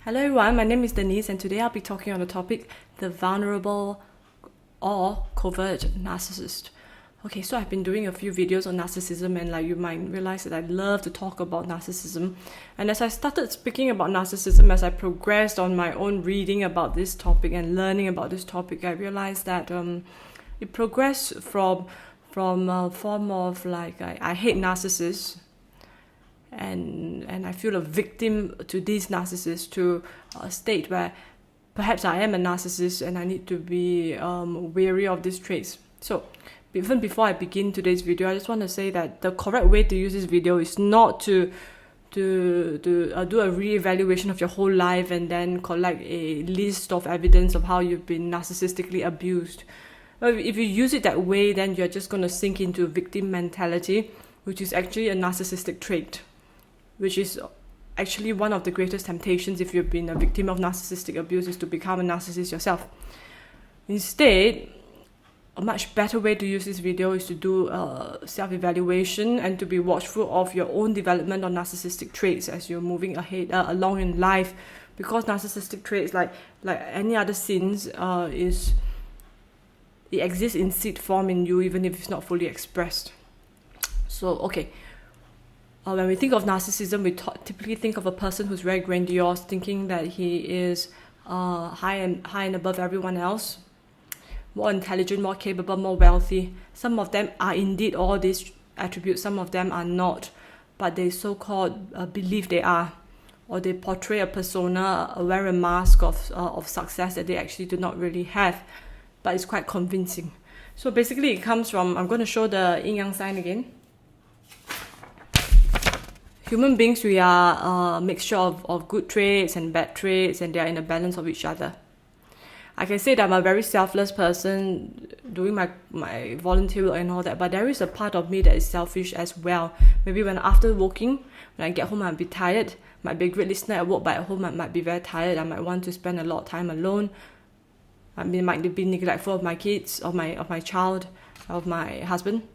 Hello everyone, my name is Denise and today I'll be talking on the topic, the vulnerable or covert narcissist. Okay, so I've been doing a few videos on narcissism and you might realize that I love to talk about narcissism. And as I started speaking about narcissism, as I progressed on my own reading about this topic and learning about this topic, I realized that it progressed from a form of I hate narcissists and I feel a victim to these narcissists, to a state where perhaps I am a narcissist and I need to be wary of these traits. So even before I begin today's video, I just want to say that the correct way to use this video is not to do a re-evaluation of your whole life and then collect a list of evidence of how you've been narcissistically abused. If you use it that way, then you're just going to sink into victim mentality, which is actually a narcissistic trait, which is actually one of the greatest temptations if you've been a victim of narcissistic abuse, is to become a narcissist yourself. Instead, a much better way to use this video is to do a self-evaluation and to be watchful of your own development of narcissistic traits as you're moving ahead along in life, because narcissistic traits, like any other sins, it exists in seed form in you even if it's not fully expressed. So okay, when we think of narcissism, we typically think of a person who's very grandiose, thinking that he is high and above everyone else, more intelligent, more capable, more wealthy. Some of them are indeed all these attributes, some of them are not, but they so-called believe they are, or they portray a persona, wear a mask of success that they actually do not really have, but it's quite convincing. So basically it comes from, I'm going to show the yin-yang sign again. Human beings, we are a mixture of good traits and bad traits, and they are in a balance of each other. I can say that I'm a very selfless person doing my volunteer work and all that, but there is a part of me that is selfish as well. Maybe after working, when I get home, I'll be tired. Might be a great listener at work, but at home I might be very tired. I might want to spend a lot of time alone. I might be neglectful of my kids, of my child, of my husband.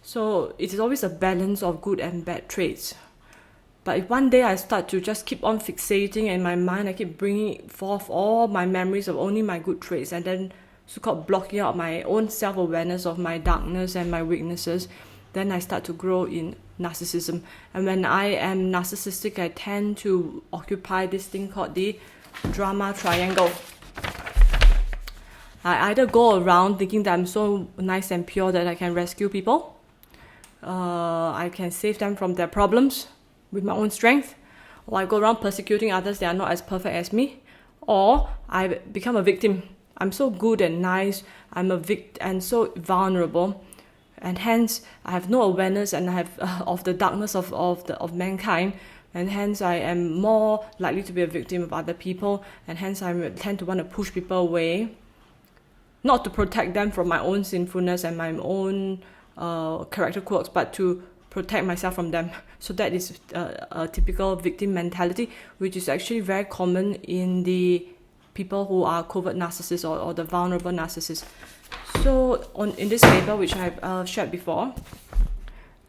So it is always a balance of good and bad traits. But if one day I start to just keep on fixating in my mind, I keep bringing forth all my memories of only my good traits and then so-called blocking out my own self-awareness of my darkness and my weaknesses, then I start to grow in narcissism. And when I am narcissistic, I tend to occupy this thing called the drama triangle. I either go around thinking that I'm so nice and pure that I can rescue people, I can save them from their problems with my own strength, or I go around persecuting others that are not as perfect as me, or I become a victim. I'm so good and nice, I'm a victim and so vulnerable, and hence I have no awareness and I have of the darkness of mankind, and hence I am more likely to be a victim of other people, and hence I tend to want to push people away, not to protect them from my own sinfulness and my own character quirks, but to protect myself from them. So that is a typical victim mentality, which is actually very common in the people who are covert narcissists or the vulnerable narcissists. So in this paper, which I've shared before,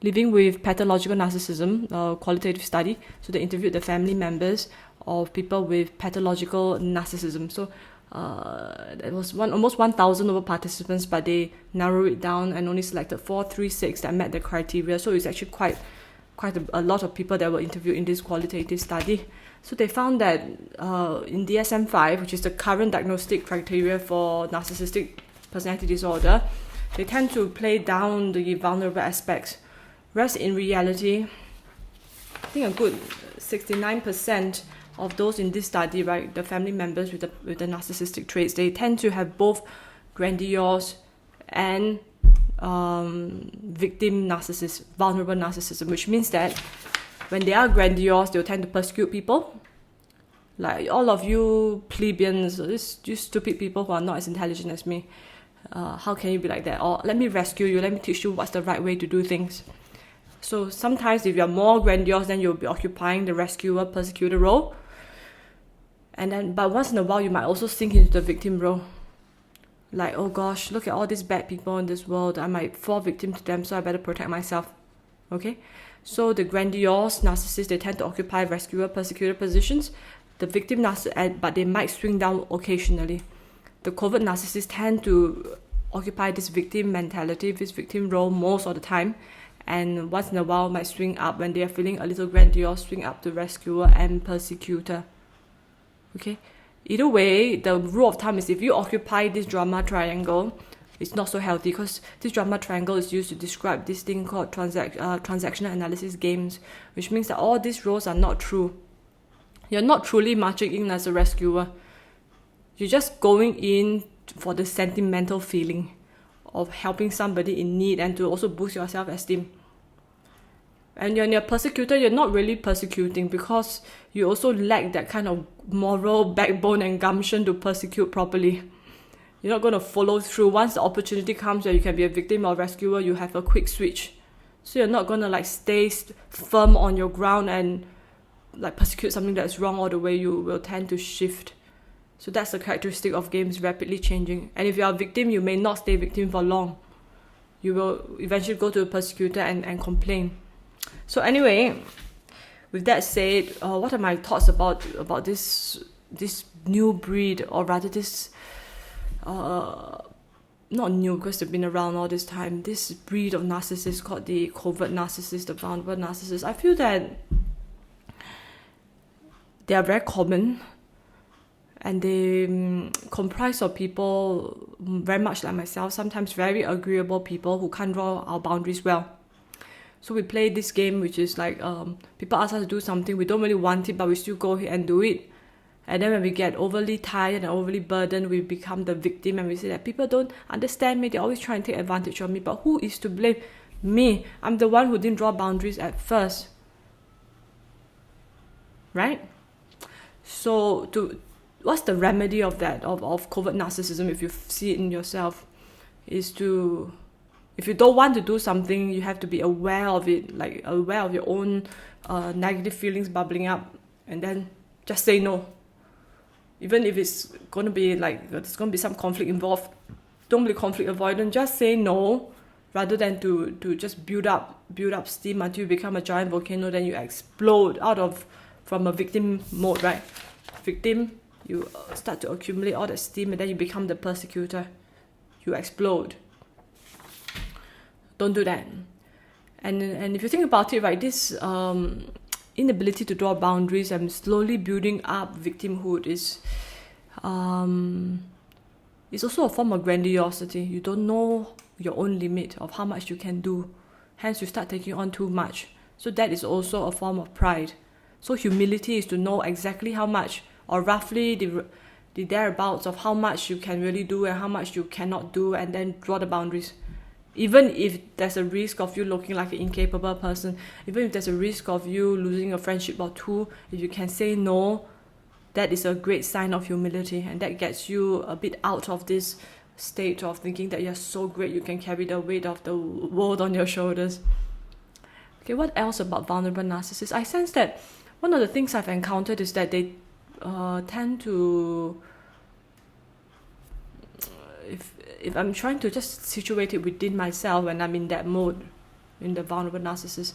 Living with Pathological Narcissism, qualitative study, so they interviewed the family members of people with pathological narcissism. So there was almost 1,000 over participants, but they narrowed it down and only selected 436 that met the criteria. So it's actually quite a lot of people that were interviewed in this qualitative study. So they found that in DSM-5, which is the current diagnostic criteria for narcissistic personality disorder, they tend to play down the vulnerable aspects, whereas in reality, I think a good 69% of those in this study, right, the family members with the narcissistic traits, they tend to have both grandiose and victim narcissist, vulnerable narcissism, which means that when they are grandiose, they'll tend to persecute people. Like, all of you plebeians, you stupid people who are not as intelligent as me, how can you be like that? Or let me rescue you, let me teach you what's the right way to do things. So sometimes if you're more grandiose, then you'll be occupying the rescuer, persecutor role. But once in a while, you might also sink into the victim role. Like, oh gosh, look at all these bad people in this world. I might fall victim to them, so I better protect myself. Okay? So the grandiose narcissists, they tend to occupy rescuer, persecutor positions. The victim narcissist, but they might swing down occasionally. The covert narcissists tend to occupy this victim mentality, this victim role most of the time, and once in a while might swing up when they are feeling a little grandiose, swing up to rescuer and persecutor. Okay? Either way, the rule of thumb is if you occupy this drama triangle, it's not so healthy, because this drama triangle is used to describe this thing called transactional analysis games, which means that all these roles are not true. You're not truly marching in as a rescuer. You're just going in for the sentimental feeling of helping somebody in need and to also boost your self-esteem. And when you're a persecutor, you're not really persecuting because you also lack that kind of moral backbone and gumption to persecute properly. You're not going to follow through. Once the opportunity comes where you can be a victim or rescuer, you have a quick switch. So you're not going to stay firm on your ground and persecute something that's wrong all the way. You will tend to shift. So that's the characteristic of games rapidly changing. And if you're a victim, you may not stay victim for long. You will eventually go to a persecutor and complain. So anyway, with that said, what are my thoughts about this new breed, or rather this not new because they've been around all this time, this breed of narcissists called the covert narcissist, the vulnerable narcissist? I feel that they are very common, and they comprise of people very much like myself, sometimes very agreeable people who can't draw our boundaries well. So we play this game which is people ask us to do something, we don't really want it, but we still go ahead and do it. And then when we get overly tired and overly burdened, we become the victim and we say that people don't understand me, they always try and take advantage of me. But who is to blame? Me. I'm the one who didn't draw boundaries at first. Right? So what's the remedy of that, of covert narcissism, if you see it in yourself? Is to, if you don't want to do something, you have to be aware of it, aware of your own negative feelings bubbling up, and then just say no. Even if it's going to be there's going to be some conflict involved, don't be conflict avoidant, just say no, rather than to just build up steam until you become a giant volcano, then you explode from a victim mode, right? Victim, you start to accumulate all that steam, and then you become the persecutor. You explode. Don't do that. And if you think about it, right, this inability to draw boundaries and slowly building up victimhood is also a form of grandiosity. You don't know your own limit of how much you can do. Hence, you start taking on too much. So that is also a form of pride. So humility is to know exactly how much, or roughly the thereabouts of how much you can really do and how much you cannot do, and then draw the boundaries. Even if there's a risk of you looking like an incapable person, even if there's a risk of you losing a friendship or two, if you can say no, that is a great sign of humility, and that gets you a bit out of this state of thinking that you're so great you can carry the weight of the world on your shoulders. Okay, what else about vulnerable narcissists? I sense that one of the things I've encountered is that they tend to, if I'm trying to just situate it within myself when I'm in that mode, in the vulnerable narcissist,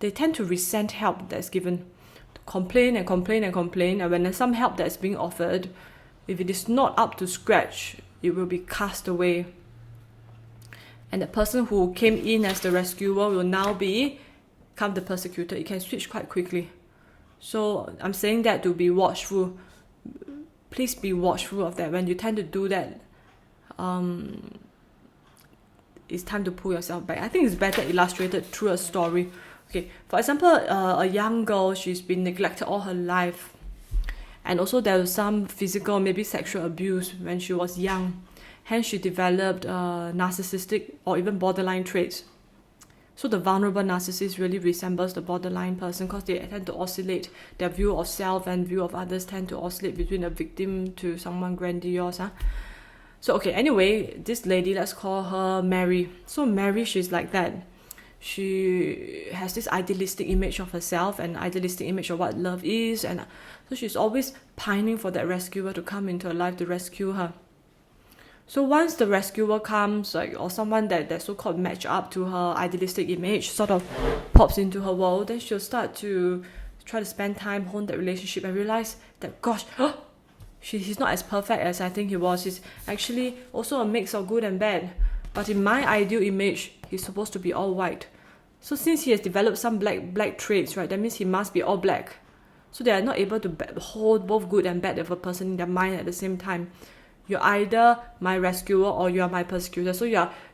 they tend to resent help that's given, complain and complain and complain, and when there's some help that's being offered, if it is not up to scratch, it will be cast away. And the person who came in as the rescuer will now become the persecutor. It can switch quite quickly. So I'm saying that to be watchful. Please be watchful of that. When you tend to do that, it's time to pull yourself back. I think it's better illustrated through a story. Okay, for example, a young girl, she's been neglected all her life. And also there was some physical, maybe sexual abuse when she was young. Hence she developed narcissistic or even borderline traits. So the vulnerable narcissist really resembles the borderline person because they tend to oscillate. Their view of self and view of others tend to oscillate between a victim to someone grandiose. So okay, anyway, this lady, let's call her Mary. So Mary, she's like that. She has this idealistic image of herself and idealistic image of what love is. And so she's always pining for that rescuer to come into her life to rescue her. So once the rescuer comes, like, or someone that so-called match up to her idealistic image sort of pops into her world, then she'll start to try to spend time, hone that relationship, and realize that, gosh, he's not as perfect as I think he was. He's actually also a mix of good and bad. But in my ideal image, he's supposed to be all white. So since he has developed some black traits, right, that means he must be all black. So they are not able to hold both good and bad of a person in their mind at the same time. You're either my rescuer or you are my persecutor. So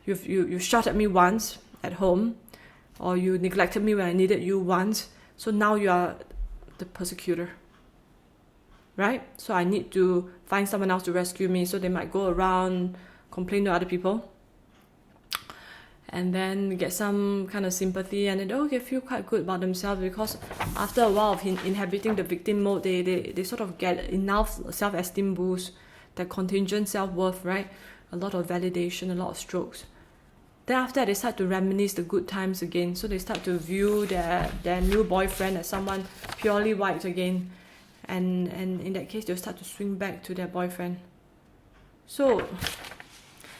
you shot at me once at home, or you neglected me when I needed you once. So now you are the persecutor, right? So I need to find someone else to rescue me. So they might go around, complain to other people, and then get some kind of sympathy, and then they feel quite good about themselves, because after a while of inhabiting the victim mode, they sort of get enough self-esteem boost, that contingent self-worth, right? A lot of validation, a lot of strokes. Then after that, they start to reminisce the good times again. So they start to view their new boyfriend as someone purely white again. And in that case, they'll start to swing back to their boyfriend. So,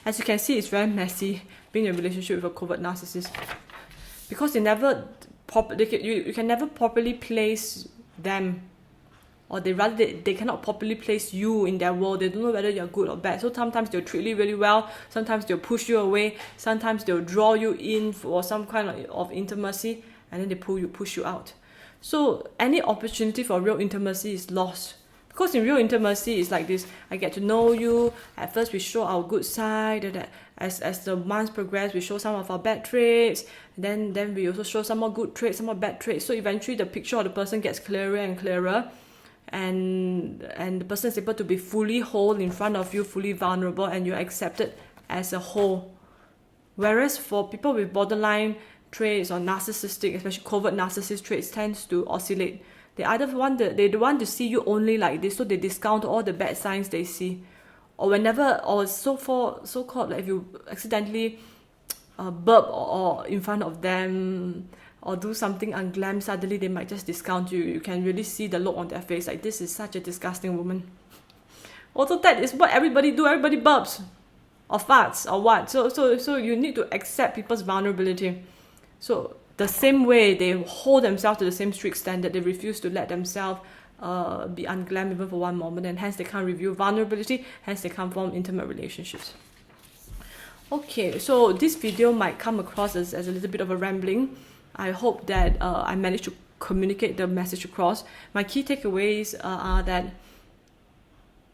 as you can see, it's very messy being in a relationship with a covert narcissist. Because you can never properly place them, or they cannot properly place you in their world. They don't know whether you're good or bad. So sometimes they'll treat you really well, sometimes they'll push you away, sometimes they'll draw you in for some kind of intimacy, and then they push you out. So any opportunity for real intimacy is lost. Because in real intimacy, it's like this: I get to know you. At first, we show our good side. That as the months progress, we show some of our bad traits. Then we also show some more good traits, some more bad traits. So eventually, the picture of the person gets clearer and clearer. And the person is able to be fully whole in front of you, fully vulnerable, and you're accepted as a whole. Whereas for people with borderline traits or narcissistic, especially covert narcissist traits, tends to oscillate. They either want to see you only like this, so they discount all the bad signs they see, or so-called, like, if you accidentally burp or in front of them, or do something unglam, suddenly they might just discount you. You can really see the look on their face, like, this is such a disgusting woman. Although that is what everybody do. Everybody burps or farts or what. So you need to accept people's vulnerability. So the same way they hold themselves to the same strict standard, they refuse to let themselves be unglam even for one moment, and hence they can't reveal vulnerability, hence they can't form intimate relationships. Okay, so this video might come across as a little bit of a rambling. I hope that I managed to communicate the message across. My key takeaways are that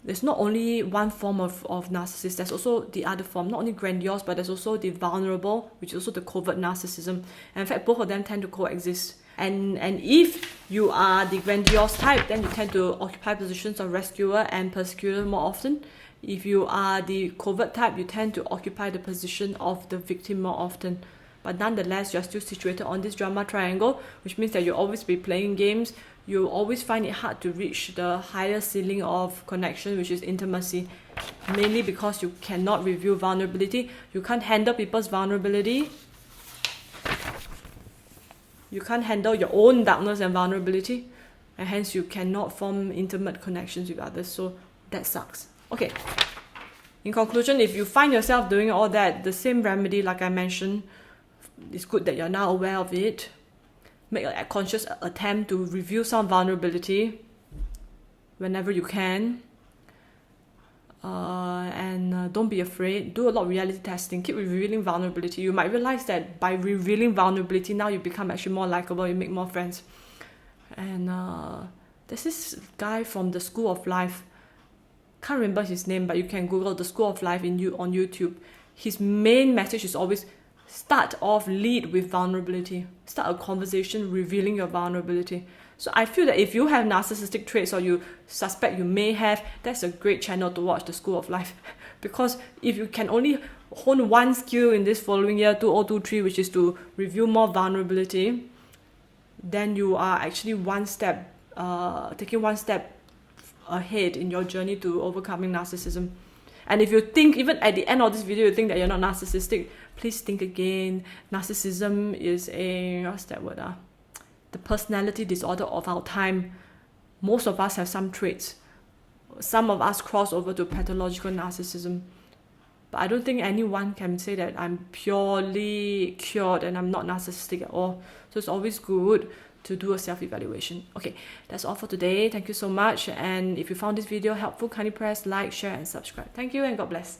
there's not only one form of narcissist, there's also the other form, not only grandiose, but there's also the vulnerable, which is also the covert narcissism. And in fact, both of them tend to coexist. And if you are the grandiose type, then you tend to occupy positions of rescuer and persecutor more often. If you are the covert type, you tend to occupy the position of the victim more often. But nonetheless, you're still situated on this drama triangle, which means that you'll always be playing games. You'll always find it hard to reach the higher ceiling of connection, which is intimacy, mainly because you cannot reveal vulnerability. You can't handle people's vulnerability. You can't handle your own darkness and vulnerability, and hence you cannot form intimate connections with others. So that sucks. Okay. In conclusion, if you find yourself doing all that, the same remedy, like I mentioned, it's good that you're now aware of it. Make a conscious attempt to reveal some vulnerability whenever you can. And don't be afraid. Do a lot of reality testing. Keep revealing vulnerability. You might realize that by revealing vulnerability, now you become actually more likable. You make more friends. And there's this guy from the School of Life. Can't remember his name, but you can Google the School of Life on YouTube. His main message is always lead with vulnerability. Start a conversation revealing your vulnerability. So I feel that if you have narcissistic traits, or you suspect you may have, that's a great channel to watch, the School of Life. Because if you can only hone one skill in this following year, 2023, which is to reveal more vulnerability, then you are actually taking one step ahead in your journey to overcoming narcissism. And if you think, even at the end of this video, you think that you're not narcissistic, please think again. Narcissism is the personality disorder of our time. Most of us have some traits. Some of us cross over to pathological narcissism. But I don't think anyone can say that I'm purely cured and I'm not narcissistic at all. So it's always good to do a self-evaluation. Okay, that's all for today. Thank you so much. And if you found this video helpful, kindly press like, share, and subscribe. Thank you and God bless.